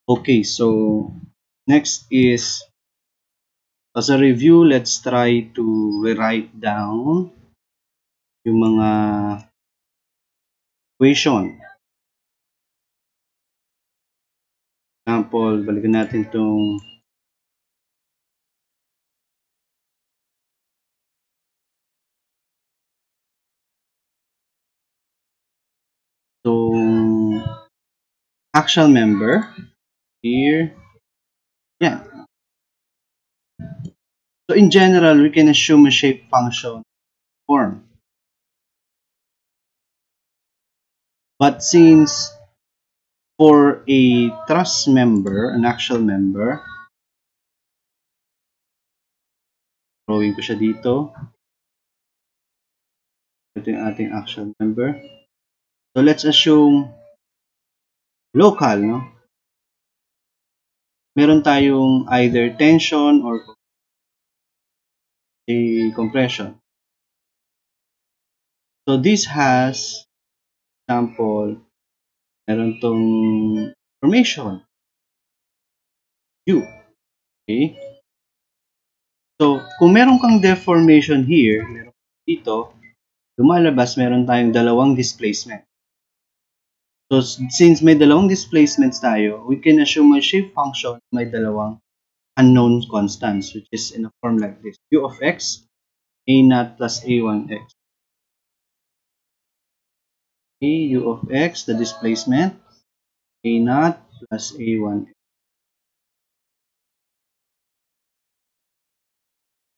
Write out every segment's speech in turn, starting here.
Okay, so next is, as a review, let's try to rewrite down yung mga equation. Example, balikan natin itong actual member here. Yeah. So in general, we can assume a shape function form. But since for a trust member, an actual member, drawing ko siya dito. Ito yung ating actual member. So let's assume local, no? Meron tayong either tension or a compression. So this has, example, meron tong formation U. Okay? So, kung meron kang deformation here, meron dito, lumalabas meron tayong dalawang displacement. So, since may dalawang displacements tayo, we can assume a shape function may dalawang unknown constants, which is in a form like this. U of x, a naught plus a1x. A u of x, the displacement, a naught plus a1x.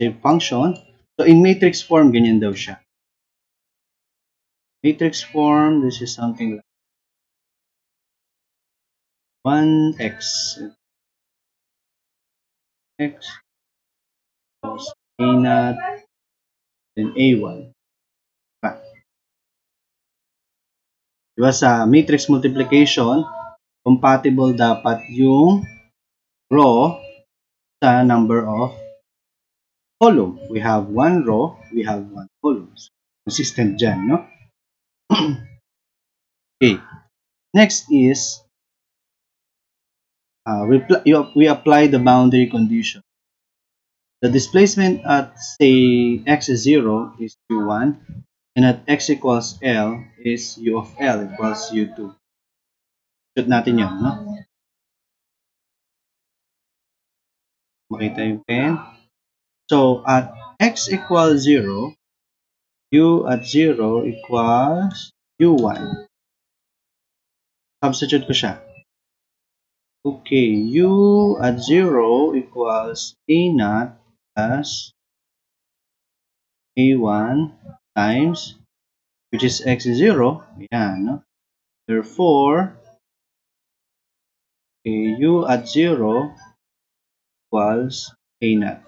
Shape function. So, in matrix form, ganyan daw siya. Matrix form, this is something like 1x x plus a naught then a1. Diba sa matrix multiplication, compatible dapat yung row sa number of column. We have one row, we have one column. Consistent dyan, no? Okay. Next is, we apply the boundary condition. The displacement at, say, x is 0 is u1, and at x equals L is u of L equals u2. Shoot natin yun, no? Makita yung pen. So, at x equals 0, u at 0 equals u1. Substitute ko siya. Okay, u at 0 equals a naught plus a1 times, which is x is 0. Ayan, no? Therefore, okay, u at 0 equals a naught.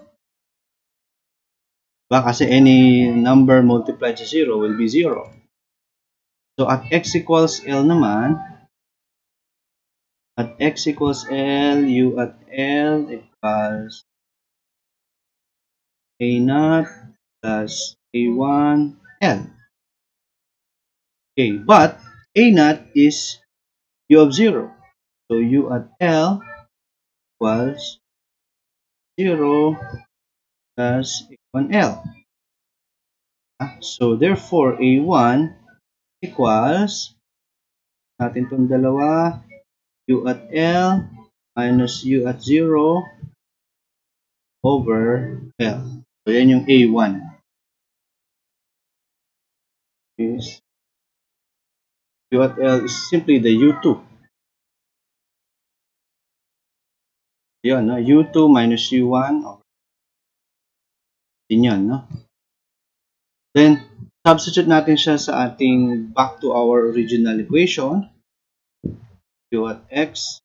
Diba? Kasi any number multiplied to 0 will be 0. So, at x equals L naman, at x equals L, u at L equals a naught plus a1 L. Okay, but a naught is u of 0. So u at L equals 0 plus a1 L. So therefore, a1 equals, natin itong dalawa, u at L minus u at 0 over L. So yan yung a1. Is u at L is simply the u2. Yun, no? u2 minus u1 over din yun, no? Then, substitute natin siya sa ating back to our original equation. U at x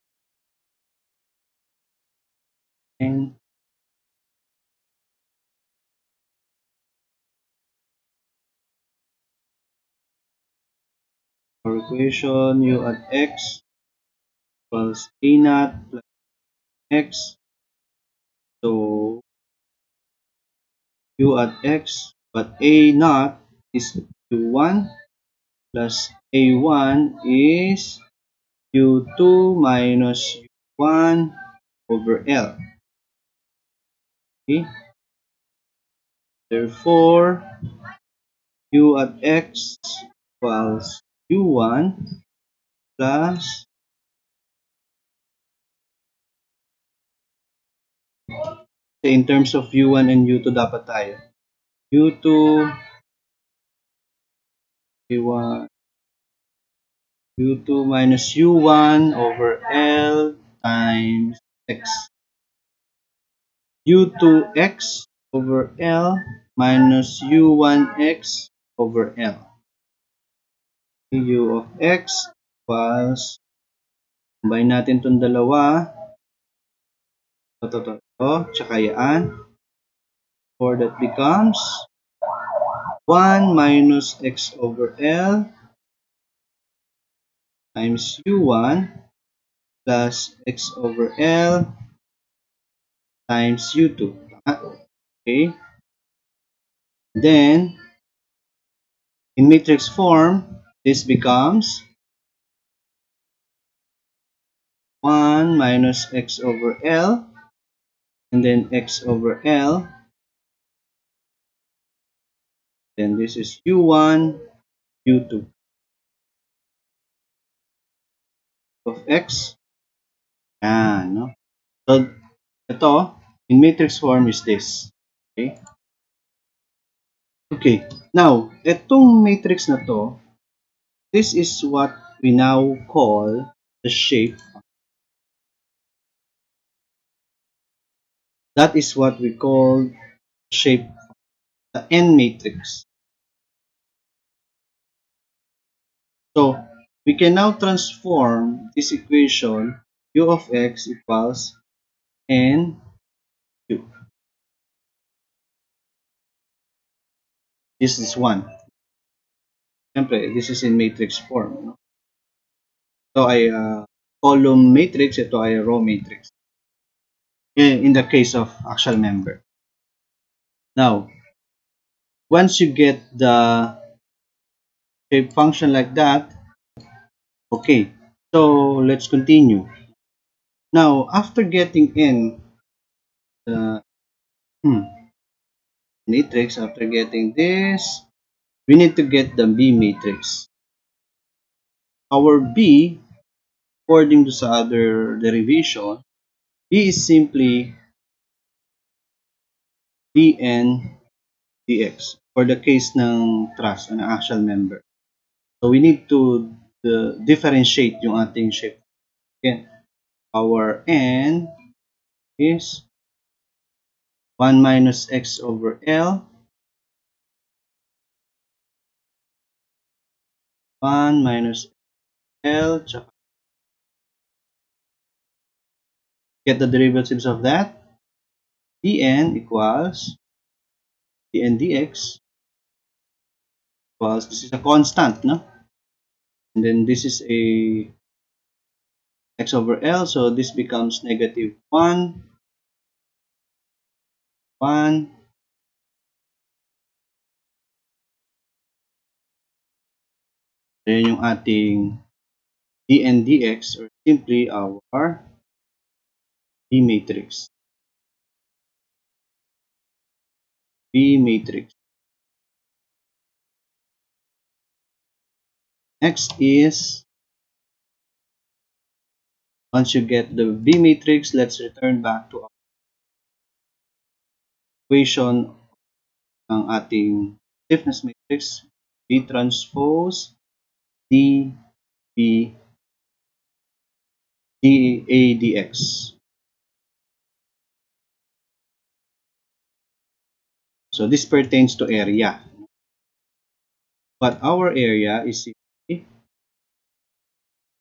and our equation u at x equals a naught plus x. So, u at x, but a naught is u1 plus a1 is u2 minus 1 over L. Okay? Therefore, u at x equals u1 plus in terms of u1 and u2 dapat tayo. u2 u1 u2 minus u1 over L times x. u2x over L minus u1x over L. u of x equals, combine natin itong dalawa. Tsaka yan. For that becomes 1 minus x over L times u1 plus x over L times u2. Okay. Then, in matrix form, this becomes 1 minus x over L and then x over L. Then this is u1, u2 of x. Yan, no? So, ito, in matrix form is this. Okay? Okay. Now, itong matrix na to, this is what we now call the shape. That is what we call shape, the N matrix. So, we can now transform this equation u of x equals n u. This is 1. Siyempre, this is in matrix form. No? Ito ay column matrix, ito ay row matrix. In the case of actual member. Now, once you get the shape function like that, okay, so let's continue. Now, after getting in the matrix, after getting this, we need to get the B matrix. Our B, according to sa other derivation, B is simply dn dx for the case ng trust, ng actual member. So, we need to differentiate yung ating shape. Again, our n is 1 minus x over L, 1 minus L, tsaka get the derivatives of that, dn equals dn dx equals, this is a constant, no? And then this is a x over L, so this becomes negative 1, 1, then yung ating dn dx, or simply our B matrix. B matrix. Next is, once you get the B matrix, let's return back to our equation ng ating stiffness matrix. B transpose D B D A dx. So this pertains to area. But our area is simply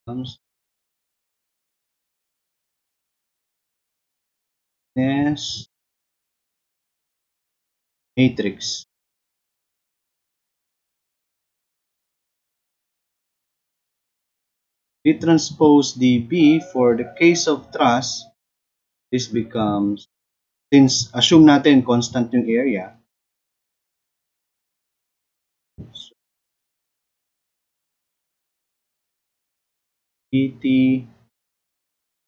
stiffness matrix. We transpose dB for the case of truss. This becomes, since assume natin constant yung area, dt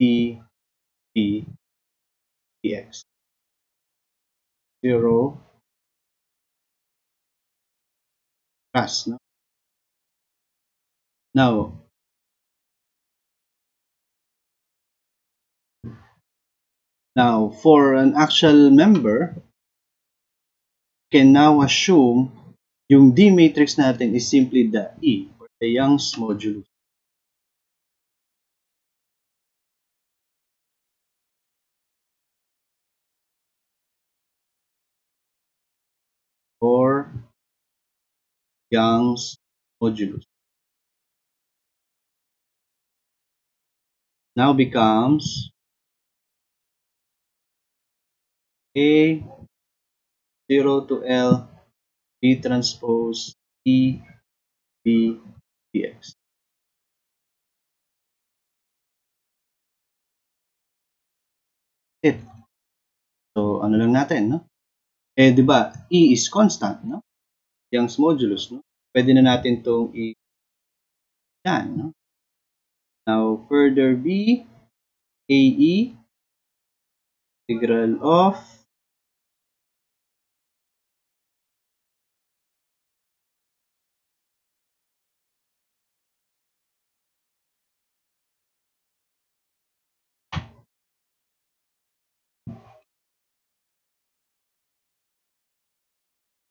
t B dx. 0 plus. No? Now, for an actual member, can now assume yung D matrix natin is simply the E or the Young's modulus. Or Young's modulus. Now becomes A 0 to L B transpose E B dx. It. So, ano lang natin, no? Eh, di ba, E is constant, no? Young's modulus, no? Pwede na natin itong yan, no? Now, further B, AE, integral of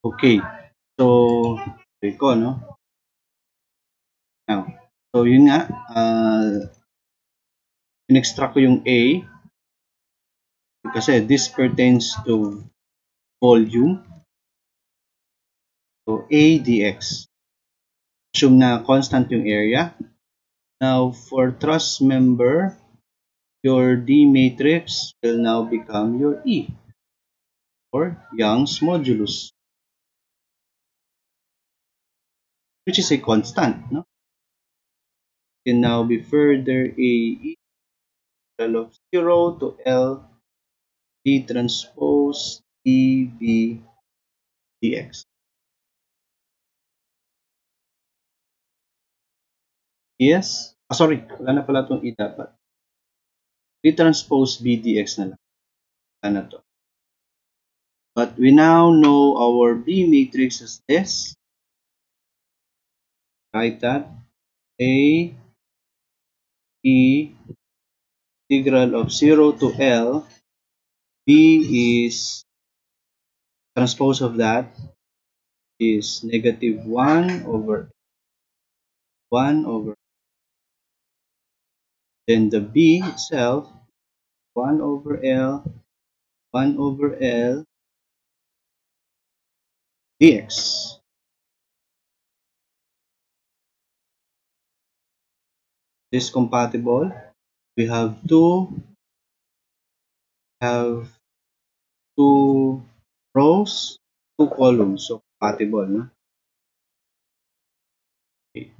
okay. So, okay ko, no? Now, so yun nga, in-extract ko yung A kasi this pertains to volume. So, A dx. Assume na constant yung area. Now, for truss member, your D matrix will now become your E or Young's modulus, which is a constant, no? Can now be further A equal of 0 to L D transpose E B dx. Yes? Sorry, wala na pala itong E dapat. D transpose B dx na lang. Wala na to. But we now know our B matrix as this. Write that. A E integral of 0 to L. B is transpose of that is negative 1 over 1 over, then the B itself 1 over L 1 over L dx. This compatible. We have two rows, two columns, so compatible. No? Okay.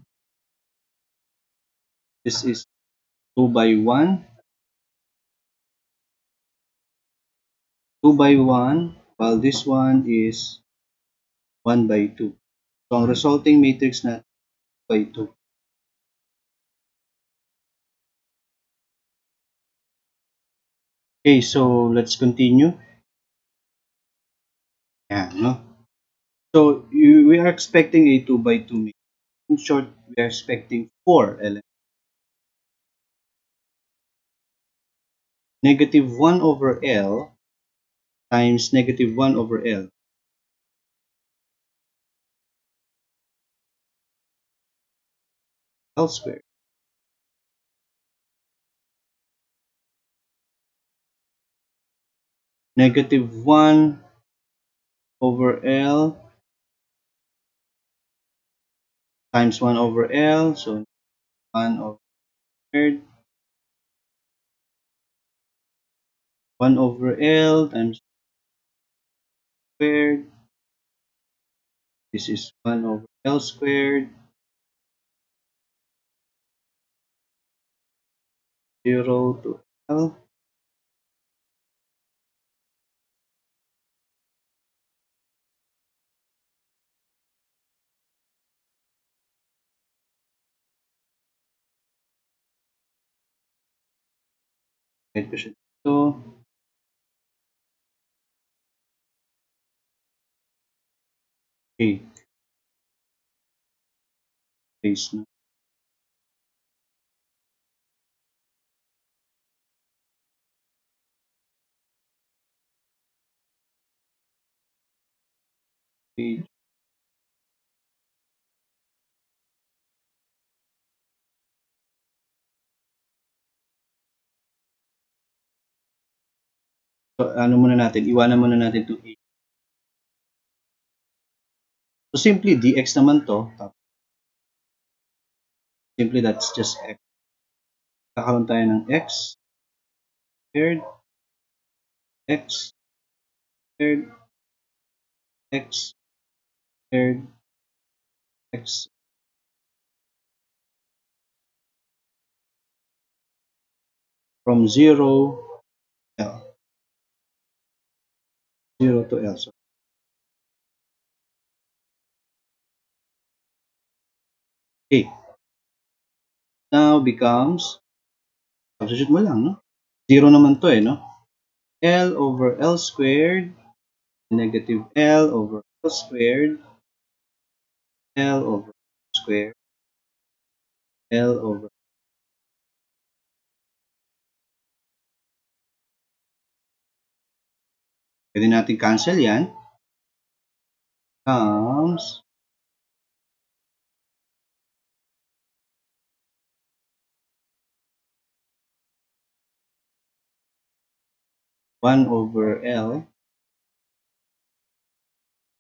This is 2 by 1, 2 by 1, while this one is 1 by 2. So ang resulting matrix na 2 by 2. Okay, so let's continue. Yeah, no? So we are expecting a 2 by 2 matrix. In short, we are expecting 4 elements. Negative 1 over L times negative 1 over L. L squared. Negative 1 over L times 1 over L. So 1 over squared. 1 over L times squared. This is 1 over L squared. 0 to L. Right, So, okay, base na. Okay. So, ano muna natin, iwanan muna natin 'tong A. So, simply dx naman 'to, tapos simply that's just x. Kakaroon tayo ng x squared, x squared, x squared, x from 0 L, 0 to L. So, okay, now becomes, substitute mo lang, no? 0 naman 'to, eh, no? L over L squared, negative L over L squared, L over squared, L over. Pwede natin cancel yan. Comes 1 over L,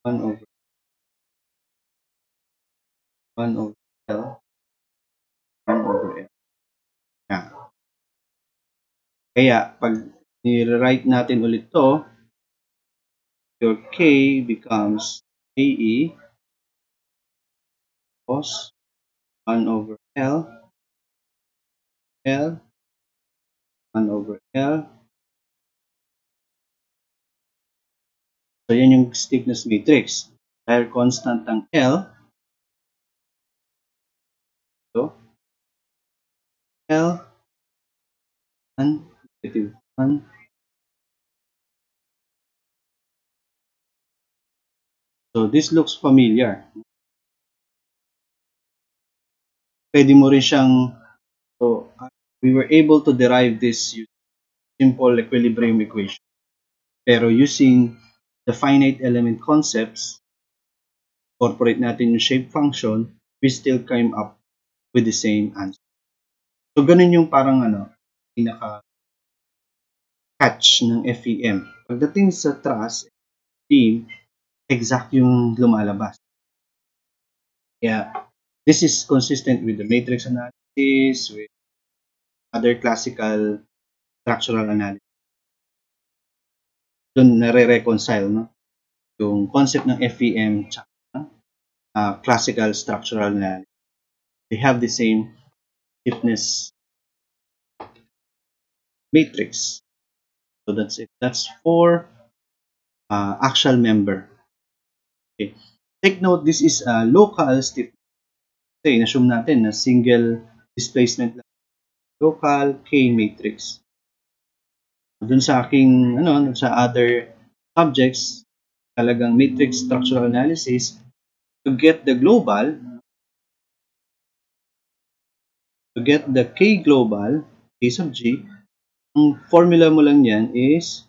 1 over 1 over L, 1 over L. Yan. Kaya, pag i-write natin ulit to, your K becomes KE cos 1 over L, L, 1 over L. So, yan yung stiffness matrix. Dahil constant ang L, so, L, 1, negative 1. So, this looks familiar. Pwede mo rin siyang, so, we were able to derive this using simple equilibrium equation. Pero using the finite element concepts, incorporate natin yung shape function, we still came up with the same answer. So, ganun yung parang pinaka-catch ng FEM. Pagdating sa trust, team, exact yung lumalabas. Kaya, this is consistent with the matrix analysis, with other classical structural analysis. Doon nare-reconcile, no? Yung concept ng FEM tsaka classical structural analysis. They have the same stiffness matrix. So that's it. That's for axial member. Okay. Take note, this is a local stiffness. Kasi in-assume natin na single displacement lang. Local K matrix. Dun sa aking, sa other subjects, talagang matrix structural analysis, to get the global, to get the K global, K sub G, ang formula mo lang yan is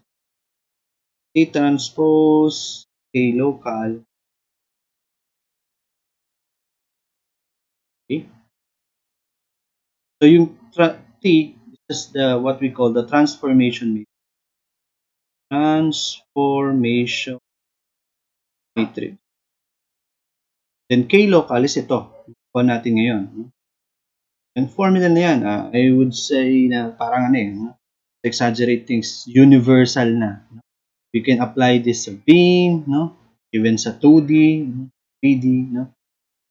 K transpose K local. Okay? So yung T is the what we call the transformation matrix. Transformation matrix. Then K local is ito. Kuha natin ngayon. Yung formula na yan, I would say na parang exaggerate things, universal na. We can apply this sa beam, no? Even sa 2D, 3D, no?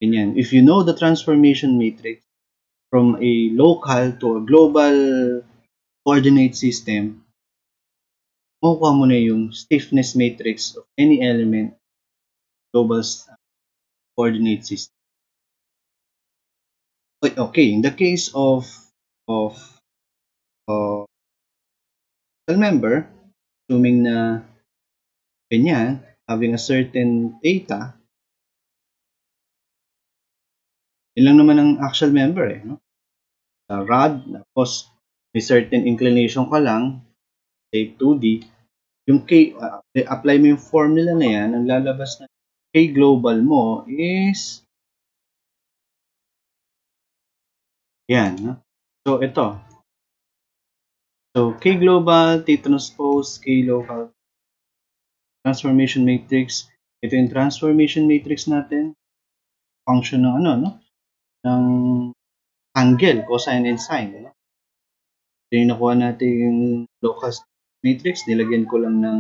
Ganyan. If you know the transformation matrix from a local to a global coordinate system, makukuha mo na yung stiffness matrix of any element global coordinate system. Okay, in the case of axial member, assuming na ganyan, having a certain theta, yun lang naman ang axial member eh. No? Rod, tapos may certain inclination ka lang, say 2D, yung K, apply mo yung formula na yan, ang lalabas na K global mo is yan. No? So, ito. So, K global, T transpose, K local, transformation matrix. Ito yung transformation matrix natin. Function ng ano, no? Ng angle, cosine and sine. No? Ito yung nakuha natin yung local matrix. Nilagyan ko lang ng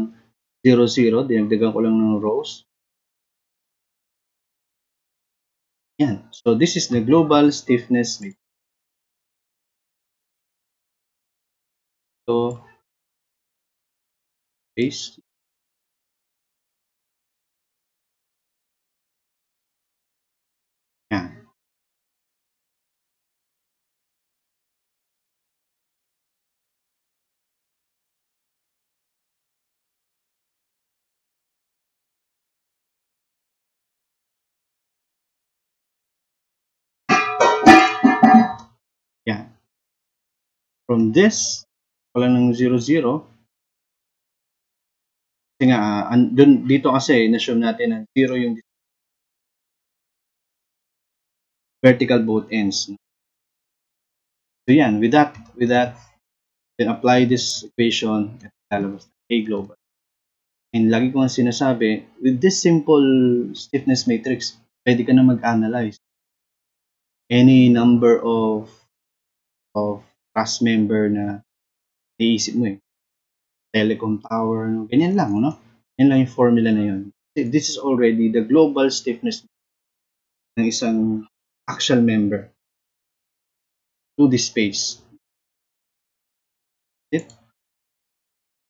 0, 0. Dinagdagan ko lang ng rows. Yan. So, this is the global stiffness matrix. So, paste. Yan. Yan. From this, wala ng 0, 0. Kasi nga, dito kasi, na-show natin na 0 yung vertical both ends. So yan, with that, then apply this equation at lalabas na A global. And lagi ko nga sinasabi, with this simple stiffness matrix, pwede ka na mag-analyze any number of class member na iisip mo eh. Telecom tower, no? Ganyan lang, no? Yan lang yung formula na yun. This is already the global stiffness ng isang axial member to this space. It